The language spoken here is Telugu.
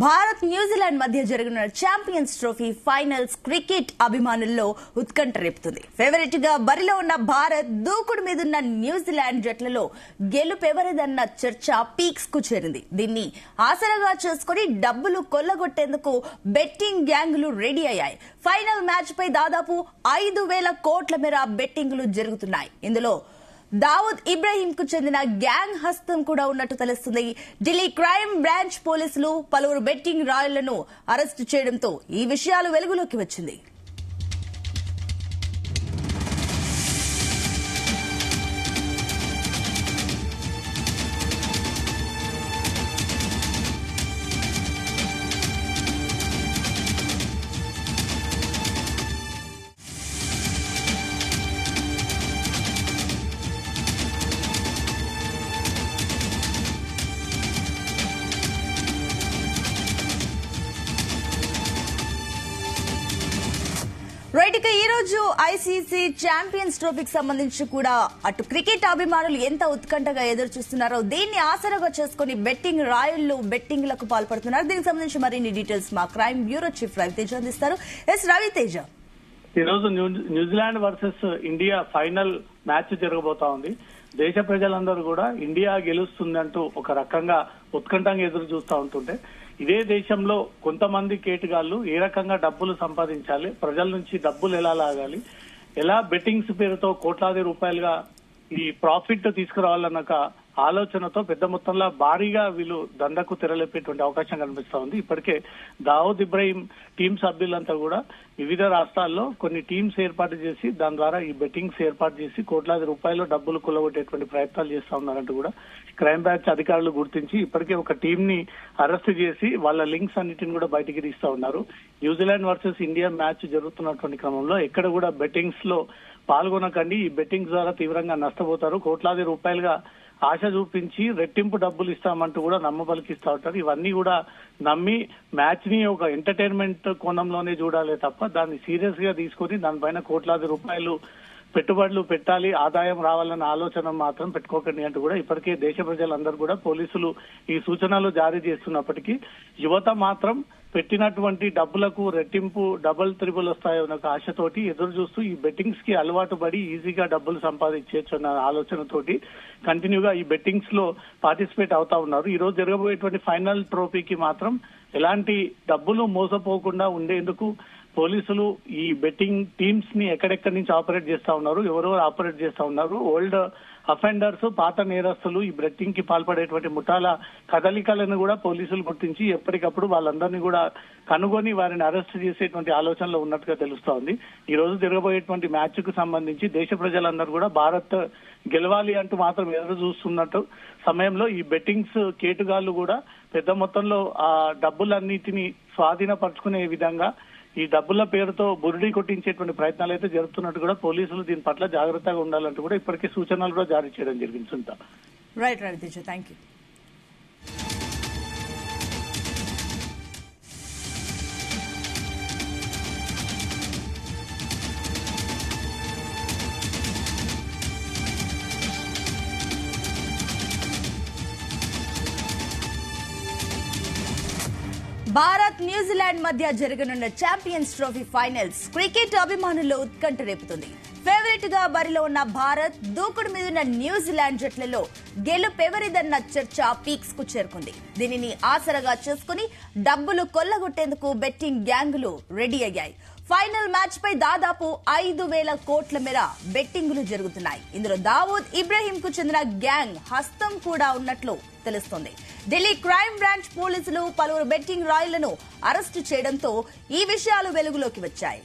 భారత్ న్యూజిలాండ్ మధ్య జరగనున్న ఛాంపియన్స్ ట్రోఫీ ఫైనల్స్ క్రికెట్ అభిమానుల్లో ఉత్కంఠ రేపుతుంది. ఫేవరెట్ గా బరిలో ఉన్న భారత్ దూకుడు మీదున్న న్యూజిలాండ్ జట్లలో గెలుపెవరిదన్న చర్చ పీక్స్ కు చేరింది. దీన్ని ఆసరాగా చేసుకుని డబ్బులు కొల్లగొట్టేందుకు బెట్టింగ్ గ్యాంగులు రెడీ అయ్యాయి. ఫైనల్ మ్యాచ్ పై దాదాపు 5,000 కోట్ల మేర బెట్టింగ్లు జరుగుతున్నాయి. ఇందులో దావుద్ ఇబ్రాహీం కు చెందిన గ్యాంగ్ హస్తం కూడా ఉన్నట్టు తెలుస్తుంది. ఢిల్లీ క్రైమ్ బ్రాంచ్ పోలీసులు పలువురు బెట్టింగ్ రాయళ్లను అరెస్టు చేయడంతో ఈ విషయాలు వెలుగులోకి వచ్చింది. రైట్, ఇక ఈ రోజు ఐసీసీ ఛాంపియన్స్ ట్రోఫీకి సంబంధించి కూడా అటు క్రికెట్ అభిమానులు ఎంత ఉత్కంఠగా ఎదురు చూస్తున్నారో దీన్ని ఆసరాగా చేసుకుని బెట్టింగ్ రాయళ్లు బెట్టింగ్లకు పాల్పడుతున్నారు. దీనికి సంబంధించి మరిన్ని డీటెయిల్స్ మా క్రైమ్ బ్యూరో చీఫ్ రవితేజ అందిస్తారు. ఎస్ రవితేజ, ఈ రోజు New Zealand versus India final match జరగబోతా ఉంది. దేశ ప్రజలందరూ కూడా ఇండియా గెలుస్తుందంటూ ఒక రకంగా ఉత్కంఠంగా ఎదురు చూస్తూ ఉంటుంటే, ఇదే దేశంలో కొంతమంది కేటుగాళ్లు ఏ రకంగా డబ్బులు సంపాదించాలి, ప్రజల నుంచి డబ్బులు ఎలా లాగాలి, ఎలా బెట్టింగ్స్ పేరుతో కోట్లాది రూపాయలుగా ఈ ప్రాఫిట్ తీసుకురావాలన్న ఆలోచనతో పెద్ద మొత్తంలో భారీగా వీళ్ళు దందకు తెరలేపేటువంటి అవకాశం కనిపిస్తా ఉంది. ఇప్పటికే దావుద్ ఇబ్రాహీం టీం సభ్యులంతా కూడా వివిధ రాష్ట్రాల్లో కొన్ని టీమ్స్ ఏర్పాటు చేసి దాని ద్వారా ఈ బెట్టింగ్స్ ఏర్పాటు చేసి కోట్లాది రూపాయలు డబ్బులు కొల్లగొట్టేటువంటి ప్రయత్నాలు చేస్తా ఉన్నారంటూ కూడా క్రైమ్ బ్రాంచ్ అధికారులు గుర్తించి ఇప్పటికే ఒక టీం ని అరెస్ట్ చేసి వాళ్ళ లింక్స్ అన్నిటిని కూడా బయటికి తీస్తా ఉన్నారు. న్యూజిలాండ్ వర్సెస్ ఇండియా మ్యాచ్ జరుగుతున్నటువంటి క్రమంలో ఎక్కడ కూడా బెట్టింగ్స్ లో పాల్గొనకండి, ఈ బెట్టింగ్స్ ద్వారా తీవ్రంగా నష్టపోతారు, కోట్లాది రూపాయలుగా ఆశ చూపించి రెట్టింపు డబ్బులు ఇస్తామంటూ కూడా నమ్మబలికిస్తా ఉంటారు. ఇవన్నీ కూడా నమ్మి మ్యాచ్ ని ఒక ఎంటర్టైన్మెంట్ కోణంలోనే చూడాలి తప్ప దాన్ని సీరియస్ గా తీసుకుని దానిపైన కోట్లాది రూపాయలు పెట్టుబడులు పెట్టాలి, ఆదాయం రావాలన్న ఆలోచన మాత్రం పెట్టుకోకండి అంటూ కూడా ఇప్పటికే దేశ ప్రజలందరూ కూడా పోలీసులు ఈ సూచనలు జారీ చేస్తున్నప్పటికీ యువత మాత్రం పెట్టినటువంటి డబ్బులకు రెట్టింపు డబుల్ త్రిబుల్ వస్తాయన్న ఆశతోటి ఎదురు చూస్తూ ఈ బెట్టింగ్స్ కి అలవాటు పడి ఈజీగా డబ్బులు సంపాదించవచ్చు అన్న ఆలోచనతోటి కంటిన్యూగా ఈ బెట్టింగ్స్ లో పార్టిసిపేట్ అవుతా ఉన్నారు. ఈ రోజు జరగబోయేటువంటి ఫైనల్ ట్రోఫీకి మాత్రం ఎలాంటి డబ్బులు మోసపోకుండా ఉండేందుకు పోలీసులు ఈ బెట్టింగ్ టీమ్స్ ని ఎక్కడెక్కడి నుంచి ఆపరేట్ చేస్తా ఉన్నారు, ఎవరెవరు ఆపరేట్ చేస్తా ఉన్నారు, ఓల్డ్ అఫెండర్స్ పాత నేరస్తులు ఈ బెట్టింగ్ కి పాల్పడేటువంటి ముఠాల కదలికలను కూడా పోలీసులు గుర్తించి ఎప్పటికప్పుడు వాళ్ళందరినీ కూడా కనుగొని వారిని అరెస్ట్ చేసేటువంటి ఆలోచనలో ఉన్నట్టుగా తెలుస్తా ఉంది. ఈ రోజు జరగబోయేటువంటి మ్యాచ్ కు సంబంధించి దేశ ప్రజలందరూ కూడా భారత్ గెలవాలి అంటూ మాత్రం ఎదురు చూస్తున్నట్టు సమయంలో ఈ బెట్టింగ్స్ కేటుగాళ్లు కూడా పెద్ద మొత్తంలో ఆ డబ్బులన్నిటిని స్వాధీనపరుచుకునే విధంగా ఈ డబ్బుల పేరుతో బురిడి కొట్టించేటువంటి ప్రయత్నాలు అయితే జరుగుతున్నట్టు కూడా పోలీసులు దీని పట్ల జాగ్రత్తగా ఉండాలంటూ కూడా ఇప్పటికే సూచనలు కూడా జారీ చేయడం జరిగింది. Sunitha, right Raviteja, thank you. Bharat New Zealand మధ్య జరగనున్న ఛాంపియన్స్ ట్రోఫీ ఫైనల్స్ క్రికెట్ అభిమానుల్లో ఉత్కంఠ రేపుతుంది. ఫేవరెట్ గా బరిలో ఉన్న భారత్ దూకుడు మీదున్న న్యూజిలాండ్ జట్లలో గెలుపెవరిదన్న చర్చ పీక్స్ కు చేరుకుంది. దీనిని ఆసరాగా చేసుకుని డబ్బులు కొల్లగొట్టేందుకు బెట్టింగ్ గ్యాంగులు రెడీ అయ్యాయి. ఫైనల్ మ్యాచ్ పై దాదాపు 5,000 కోట్ల మేర బెట్టింగులు జరుగుతున్నాయి. ఇందులో దావూద్ ఇబ్రాహీం కు చెందిన గ్యాంగ్ హస్తం కూడా ఉన్నట్లు తెలుస్తోంది. ఢిల్లీ క్రైమ్ బ్రాంచ్ పోలీసులు పలువురు బెట్టింగ్ రాయళ్లను అరెస్టు చేయడంతో ఈ విషయాలు వెలుగులోకి వచ్చాయి.